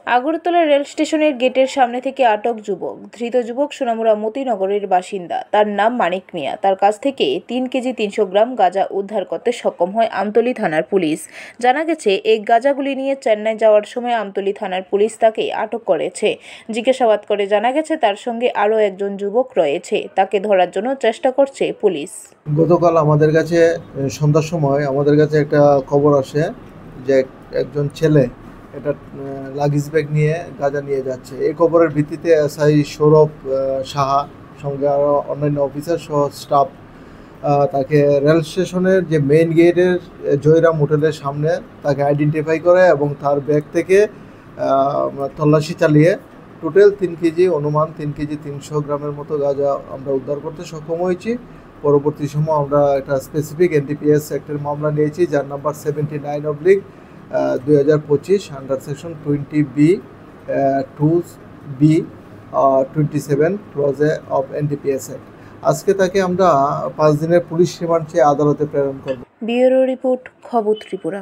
Agartala rail স্টেশনের গেটের সামনে থেকে আটক যুবক। ধৃত যুবক সোনামুড়া মতিনগরের বাসিন্দা। তার নাম মানিক মিয়া। তার কাছ থেকে 3 কেজি 300 গ্রাম গাঁজা উদ্ধার করতে সক্ষম হয় আমতলী থানার পুলিশ। জানা গেছে, এই গাঁজাগুলি নিয়ে চেন্নাই যাওয়ার সময় আমতলী থানার পুলিশ তাকে আটক করেছে। জিজ্ঞাসাবাদ করে জানা গেছে, তার সঙ্গে আরও একজন যুবক রয়েছে। তাকে ধরার জন্য চেষ্টা করছে পুলিশ। গতকাল আমাদের কাছে সন্ধ্যার সময় আমাদের কাছে একটা খবর আসে যে একজন ছেলে এটা লাগেজ ব্যাগ নিয়ে গাঁজা নিয়ে যাচ্ছে। এই খবরের ভিত্তিতে এসআই সৌরভ সাহা সঙ্গে আরও অন্যান্য অফিসার সহ স্টাফ তাকে রেল স্টেশনের যে মেইন গেটের জয়রাম হোটেলের সামনে তাকে আইডেন্টিফাই করে এবং তার ব্যাগ থেকে তল্লাশি চালিয়ে টোটাল 3 কেজি, অনুমান 3 কেজি 300 গ্রামের মতো গাঁজা আমরা উদ্ধার করতে সক্ষম হয়েছি। পরবর্তী সময় আমরা একটা স্পেসিফিক এনডিপিএস অ্যাক্টের মামলা নিয়েছি, যার number 79/2025 under section 20B 2B 27 clause A of NDPS act. আজকে তাকে আমরা 5 দিনের পুলিশ রিমান্ড চেয়ে আদালতে প্রেরণ করব। ব্যুরো রিপোর্ট, খবর ত্রিপুরা।